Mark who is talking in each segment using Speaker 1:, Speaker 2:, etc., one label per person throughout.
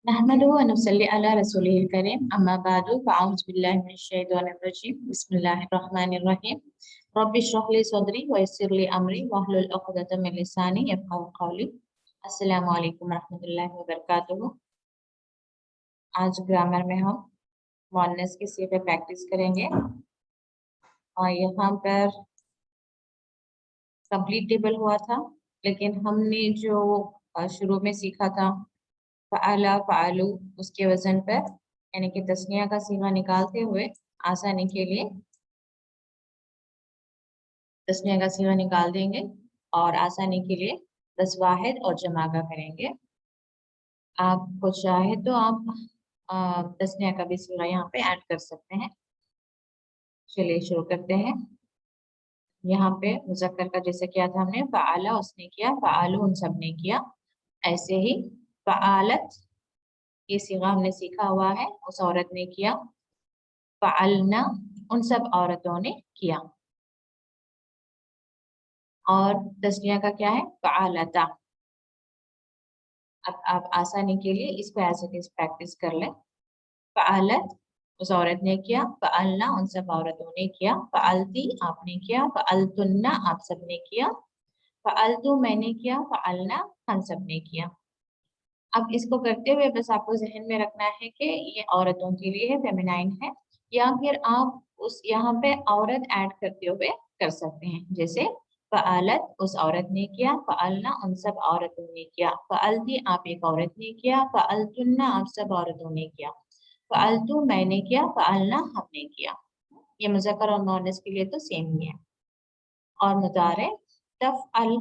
Speaker 1: नहमदुहु व नुसल्ली अला रसूलिहिल करीम अम्मा बादु फ़अऊज़ु बिल्लाहि मिनश शैतानिर रजीम बिस्मिल्लाहिर रहमानिर रहीम रब्बि इश्रह ली सदरी व यस्सिर ली अमरी वहलुल उक़दतम मिन लिसानी यफ़क़हू क़ौली। अस्सलामु अलैकुम रहमतुल्लाहि व बरकातुहू। आज ग्रामर में हम मुअन्नस की सीखे प्रैक्टिस करेंगे और यहाँ पर कंप्लीट टेबल हुआ था, लेकिन हमने जो शुरू में सीखा था फ़अला फ़अलू, उसके वजन पर यानी कि तस्निया का सीगा निकालते हुए आसानी के लिए तस्निया का सीगा निकाल देंगे और आसानी के लिए 10 वाहिद और जमा का करेंगे। आपको चाहे तो आप तस्निया का भी सीगा यहाँ पे ऐड कर सकते हैं। चलिए शुरू करते हैं। यहाँ पे मुज़क्कर का जैसे किया था हमने, फ़अला उसने किया, फ़अलू उन सब ने किया। ऐसे ही फ़अलत ये सीगा हमने सीखा हुआ है, उस औरत ने किया। फ़अलना उन सब औरतों ने किया। और तस्निया का क्या है? फ़अलता। अब आप आसानी के लिए इसको ऐसे प्रैक्टिस कर लें। फ़अलत उस औरत ने किया, फ़अलना उन सब औरतों ने किया, फ़अलती आपने किया, फ़अलतुन्ना आप सब ने किया, फ़अलतु मैंने किया, फ़अलना हम सब ने किया। अब इसको करते हुए बस आपको ज़हन में रखना है कि ये औरतों के लिए है, फेमिनाइन है, या फिर आप उस यहाँ पे औरत ऐड करते हुए कर सकते हैं। जैसे फ़अलत उस औरत ने किया, फ़अलना उन सब औरतों ने किया, फ़अलती आप एक औरत ने किया, फ़अलतुन्ना आप सब औरतों ने किया, फ़अलतु मैंने किया, फ़अलना हमने किया। ये मुज़क्कर और मुअन्नस के लिए तो सेम ही है। और मुज़ारे तफ़अल,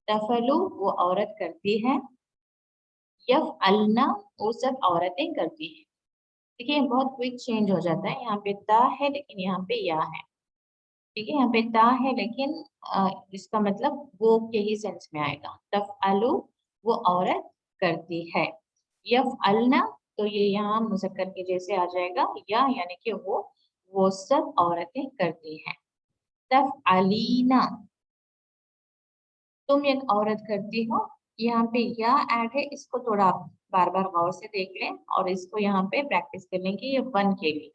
Speaker 1: तफ़अलु वो औरत करती है, यफ़अलना वो सब औरतें करती हैं। देखिए बहुत क्विक चेंज हो जाता है, यहाँ पे ता है लेकिन यहाँ पे या है। ठीक है, यहाँ पे ता है लेकिन इसका मतलब वो के ही सेंस में आएगा। तफ़अलु वो औरत करती है, यफ़अलना तो ये यहाँ मुज़क्कर के जैसे आ जाएगा, या यानी कि वो सब औरतें करती हैं। तफ़अलीना तुम एक औरत करती हो, यहाँ पे या ऐड है, इसको थोड़ा आप बार बार गौर से देख लें और इसको यहाँ पे प्रैक्टिस कर लें कि ये वन के लिए।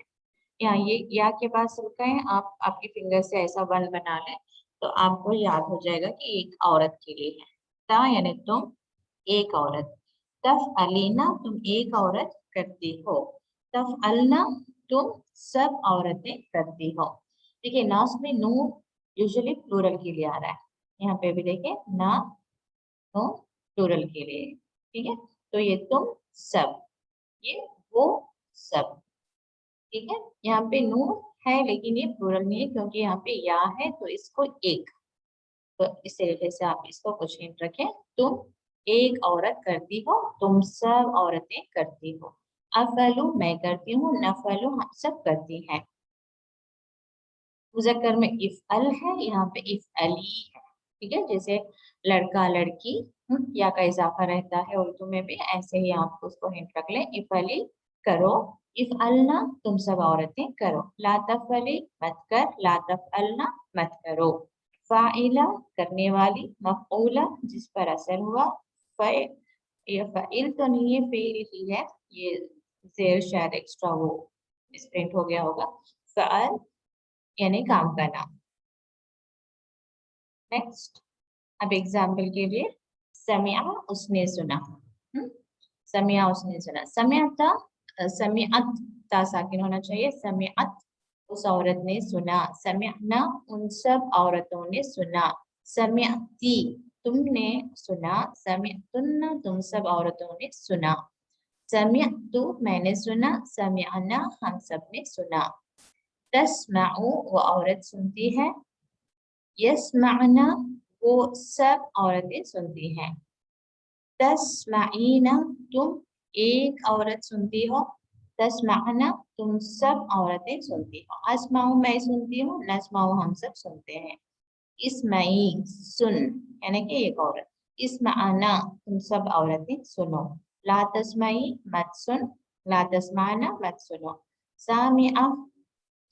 Speaker 1: यहाँ ये या के पास रुका है, आप आपकी फिंगर से ऐसा वन बना लें तो आपको याद हो जाएगा कि एक औरत के लिए है। ता यानी तुम एक औरत, तफ़अलीना तुम एक औरत करती हो, तफ़अलना तुम सब औरतें करती हो। देखिए नास में नून यूजुअली प्लूरल के लिए आ रहा है, यहाँ पे भी देखें ना नो प्लूरल के लिए। ठीक है, तो ये तुम सब, ये वो सब। ठीक है, यहाँ पे नून है लेकिन ये प्लूरल नहीं है क्योंकि यहाँ पे या है तो इसको एक, तो इस तरीके से आप इसको कुछ हिंट रखें। तुम एक औरत करती हो, तुम सब औरतें करती हो। अफलू मैं करती हूँ, नफलू हम सब करती हैं। मुज़क्कर में इफ़अल है, यहाँ पे इफ़अली है। ठीक है, जैसे लड़का लड़की या का इजाफा रहता है उर्दू में भी, ऐसे ही आप उसको हिंट रख लें। इफ़अली करो, इफ़अलना तुम सब औरतें करो, ला तफ़अली मत कर, ला तफ़अलना मत करो। फ़ाइला करने वाली, मफ़ऊला जिस पर असर हुआ, फ़इल ये फ़इल तो नहीं है, फ़ेल ही है, ये ज़ेर शायद एक्स्ट्रा वो मिसप्रिंट हो गया होगा। फ़अल यानी काम का नाम। नेक्स्ट, अब एग्जाम्पल के लिए समिया उसने सुना, समिया उसने सुना, समियाता समियत ता साकिन होना चाहिए, समियत उस औरत ने सुना, समियना उन सब औरतों ने सुना, समियती तुमने सुना, समियतुन्ना तुम सब औरतों ने सुना, समियतु मैंने सुना, समियना हम सब ने सुना। तस्माउ वो औरत सुनती है, यस्माना वो सब औरतें सुनती हैं। तस्माईना तुम एक औरत सुनती हो, तस्माना तुम सब औरतें सुनती हो। अस्माऊ मैं सुनती हूँ, नस्माऊ हम सब सुनते हैं। इस्माई सुन यानी कि एक औरत, इस्माना तुम सब औरतें सुनो, ला तस्माई मत सुन, ला तस्माना मत सुनो। सामिआ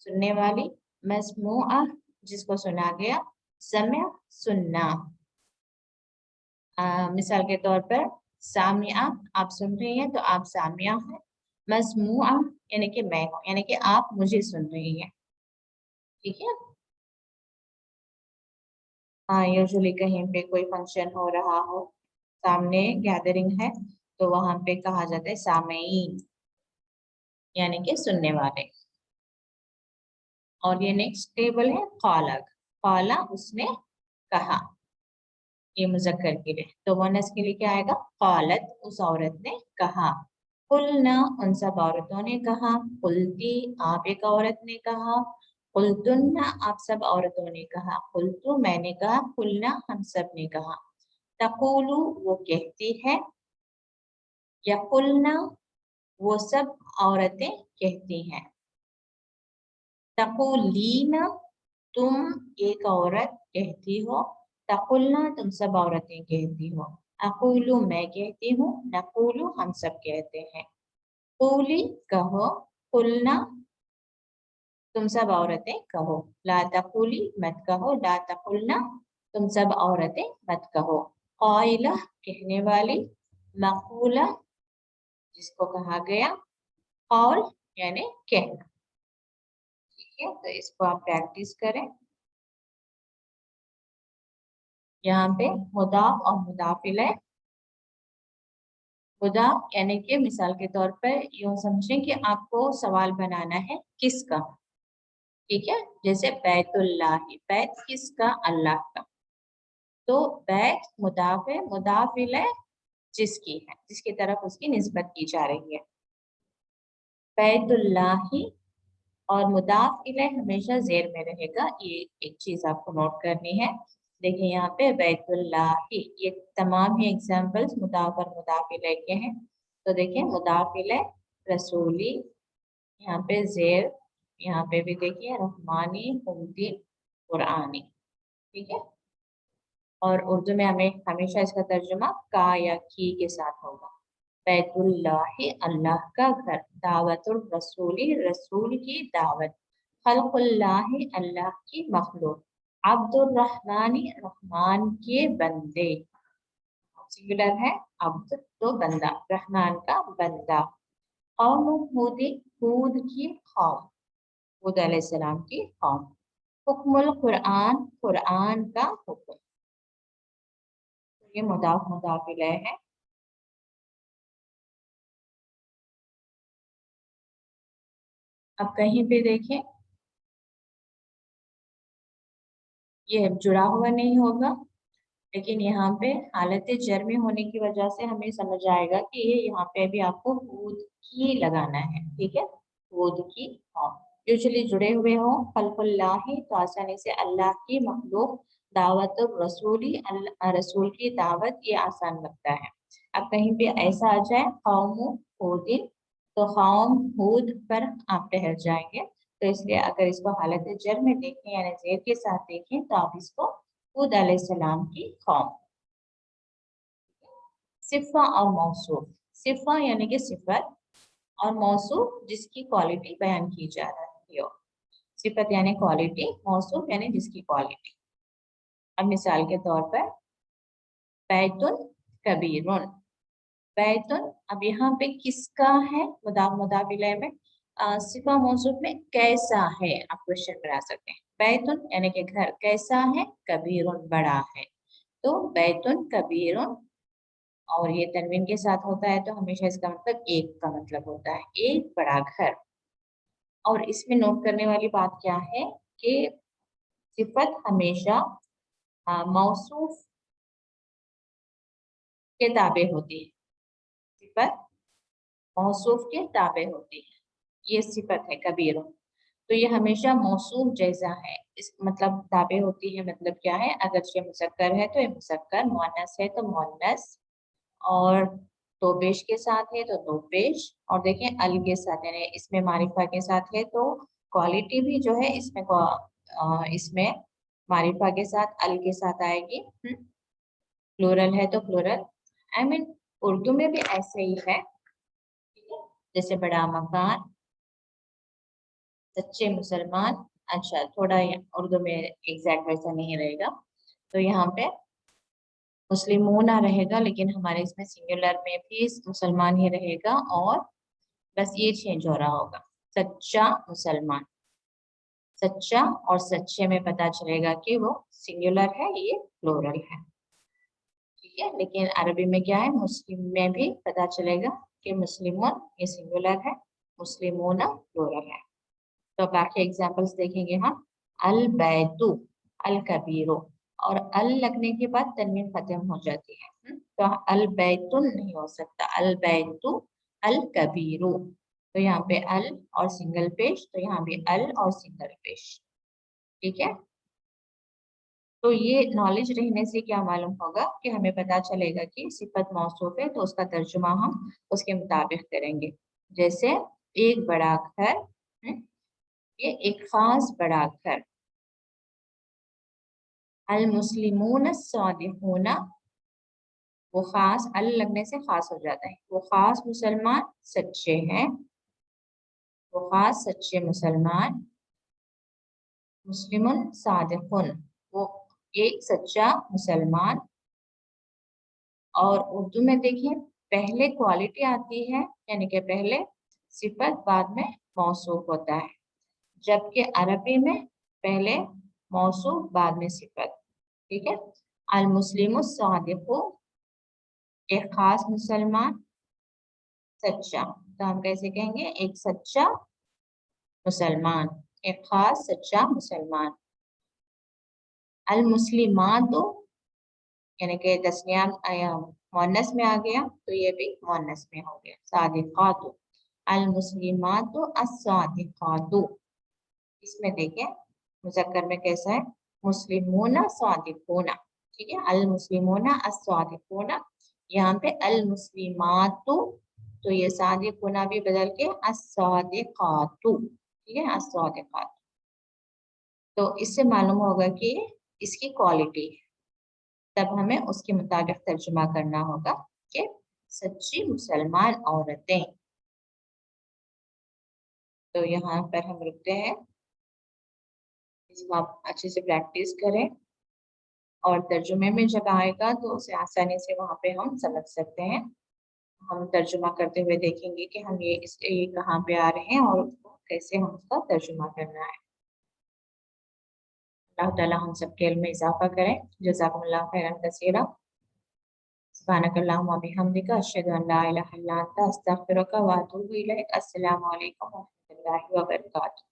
Speaker 1: सुनने वाली, मस्मुआ जिसको सुना गया, समय सुनना। मिसाल के तौर पर सामिया आप सुन रही हैं तो आप सामिया हैं। मजमुआ यानी कि मैं हूँ, यानी कि आप मुझे सुन रही हैं। ठीक है। हाँ, यूजुअली कहीं पे कोई फंक्शन हो रहा हो, सामने गैदरिंग है, तो वहां पे कहा जाता है सामीन, यानी कि सुनने वाले। और ये नेक्स्ट टेबल है कालक, काला उसने कहा, ये मुजक्कर के लिए। तो मुअन्नस के लिए क्या आएगा? कालत उस औरत ने कहा। कुलना उन सब औरतों ने कहा। कुलती आप एक औरत ने कहा। कुलतुन्ना आप सब औरतों ने कहा। कुलतु मैंने कहा। कुलना हम सब ने कहा। तकुलु वो कहती है। यकुलना वो सब औरतें कहती हैं। तकुलीना तुम एक औरत कहती हो। तकुलना तुम सब औरतें कहती हो। अकुलु मैं कहती हूँ। नकुलु हम सब कहते हैं। कुली कहो। कुलना तुम सब औरतें कहो। ला तकुली मत कहो। ला तकुलना तुम सब औरतें मत कहो। क़ाइला कहने वाली। मक़ूला जिसको कहा गया। कौल यानी कहना। ठीक है, तो इसको आप प्रैक्टिस करें। यहाँ पे मुदाफ और मुदाफ इलैह। मुदाफ यानी कि मिसाल के तौर पर यूं समझें कि आपको सवाल बनाना है किसका। ठीक है, जैसे बैतुल्लाह, बैत किसका? अल्लाह का। तो बैत मुदाफ है, मुदाफ इलैह जिसकी है, जिसकी तरफ उसकी निस्बत की जा रही है। बैतुल्लाही और मुदाफ इलैह हमेशा जेर में रहेगा, ये एक चीज आपको नोट करनी है। देखिए यहाँ पे बैतुल्लाही, ये तमाम ही एग्जांपल्स मुदाफ और मुदाफ इलैह के हैं। तो देखिए मुदाफ इलैह रसूली, यहाँ पे जेर, यहाँ पे भी देखिए रहमानी, हुमदी, कुरानी। ठीक है, और उर्दू में हमें हमेशा इसका तर्जुमा का या की के साथ होगा। बैतुल्लाही अल्लाह का घर। दावतुर रसूली रसूल की दावत। खल्कुल्लाही अल्लाह की मखलूक। अब्दुर रहमानी रहमान के बंदे। सिंगुलर है अब्द तो बंदा, रहमान का बंदा। कौम हूदी हूद की कौम, हूद अलैहिस्सलाम की कौम। हुक्मुल कुरान कुरान का हुक्म। ये मुदाफ मुदाफ इलैह है। अब कहीं पे देखें ये जुड़ा हुआ नहीं होगा, लेकिन यहाँ पे हालत जर में होने की वजह से हमें समझ आएगा कि ये यहाँ पे भी आपको हूद की लगाना है। ठीक है, हूद की। हाँ, यूजुअली जुड़े हुए हो खल्कुल्लाही तो आसानी से अल्लाह की मखलूक, दावत रसूली रसूल की दावत, ये आसान लगता है। अब कहीं पे ऐसा आ जाए कौम हूदिन, तो कौम हूद पर आप ठहर जाएंगे। तो इसलिए अगर इसको हालत जर में देखें यानी जेर के साथ देखें तो आप इसको हूद अलैहिस्सलाम की कौम। सिफा और मौसूफ, सिफा यानी कि सिफत, और मौसूफ जिसकी क्वालिटी बयान की जा रही हो। सिफत यानी क्वालिटी, मौसूफ यानी जिसकी क्वालिटी। अब मिसाल के तौर पर बैतुन कबीरुन। बैतुन, अब यहाँ पे किसका है? मुदाफ मुदाफ इलैह में सिफा मौसूफ में कैसा है आप क्वेश्चन बना सकते हैं। बैतुन यानी कि घर कैसा है, कबीरुन बड़ा है। तो बैतुन कबीरुन, और ये तनवीन के साथ होता है तो हमेशा इसका मतलब एक का मतलब होता है, एक बड़ा घर। और इसमें नोट करने वाली बात क्या है कि सिफत हमेशा मौसूफ के ताबे होती है। सिफत मौसूफ के ताबे होती है, ये सिफत है कबीर। तो ये हमेशा मौसूफ जैसा है, इस मतलब ताबे होती है, मतलब क्या है? अगर ये मुज़क्कर है तो ये मुज़क्कर, मुअन्नस है तो मुअन्नस, और दो पेश के साथ है तो दो पेश, और देखें अल के साथ यानी इसमें मारिफा के साथ है तो क्वालिटी भी जो है इसमें इसमें मारिफा के साथ अल के साथ आएगी। प्लूरल है तो प्लूरल। आई मीन उर्दू में भी ऐसे ही है। ठीक है? जैसे बड़ा मकान, सच्चे मुसलमान। अच्छा, थोड़ा उर्दू में एग्जैक्ट वैसा नहीं रहेगा। तो यहाँ पे मुस्लिमूना रहेगा, लेकिन हमारे इसमें सिंगुलर में भी मुसलमान ही रहेगा, और बस ये चेंज हो रहा होगा, सच्चा मुसलमान। सच्चा और सच्चे में पता चलेगा कि वो सिंगुलर है, ये प्लूरल है। ठीक है, लेकिन अरबी में क्या है, मुस्लिम में भी पता चलेगा कि मुस्लिमोन ये सिंगुलर है, मुस्लिमोना प्लूरल है। तो बाकी एग्जांपल्स देखेंगे हम। अल बैतु, अल कबीरो, और अल लगने के बाद तनवीन खत्म हो जाती है, तो अल बैतुन नहीं हो सकता, अल बैतु अल कबीरो। तो यहाँ पे अल और सिंगल पेश, तो यहाँ भी अल और सिंगल पेश। ठीक है, तो ये नॉलेज रहने से क्या मालूम होगा कि हमें पता चलेगा कि सिफत मौसूफ है तो उसका तर्जुमा हम उसके मुताबिक करेंगे। जैसे एक बड़ा घर, ये एक खास बड़ा घर। अल मुस्लिमून सादिकूना, वो खास, अल लगने से खास हो जाता है, वो खास मुसलमान सच्चे हैं, वो खास सच्चे मुसलमान। मुस्लिमुन सादिकुन, वो एक सच्चा मुसलमान। और उर्दू में देखिए पहले क्वालिटी आती है, यानी कि पहले सिफत बाद में मौसूफ होता है, जबकि अरबी में पहले मौसूफ बाद में सिफत। ठीक है, अल मुस्लिमु सादिकु, एक खास मुसलमान सच्चा, तो हम कैसे कहेंगे, एक सच्चा मुसलमान, एक खास सच्चा मुसलमान। अल मुस्लिमातु, यानी कि तस्निया मुअन्नस में आ गया, तो ये भी मुअन्नस में हो गया, सादिकातु। अल मुस्लिमातु अस्सादिकातु, इसमें देखें मुज़क्कर में कैसा है, मुस्लिमूना सादिकूना। ठीक है, अल मुस्लिमूना अस्सादिकूना, यहाँ पे अल मुस्लिमातु, तो ये सादिकूना भी बदल के अस्सादिकातु। ठीक है, अस्सादिकातु। तो इससे मालूम होगा कि इसकी क्वालिटी है, तब हमें उसके मुताबिक तर्जुमा करना होगा कि सच्ची मुसलमान औरतें। तो यहाँ पर हम रुकते हैं, इसको आप अच्छे से प्रैक्टिस करें, और तर्जुमे में जब आएगा तो उसे आसानी से वहाँ पे हम समझ सकते हैं। हम तर्जुमा करते हुए देखेंगे कि हम ये कहाँ पे आ रहे हैं और कैसे हम उसका तर्जुमा करना है। अल्लाह ताला हम सबके इल्म में इजाफा करें। जज़ाकुमुल्लाह खैरन कसीरा। सुब्हानकल्लाहुम्मा बिहम्दिका अशहदु अन ला इलाहा इल्ला अंता अस्तगफिरुका व अतूबु इलैक। अस्सलामु अलैकुम व रहमतुल्लाहि व बरकातुहू।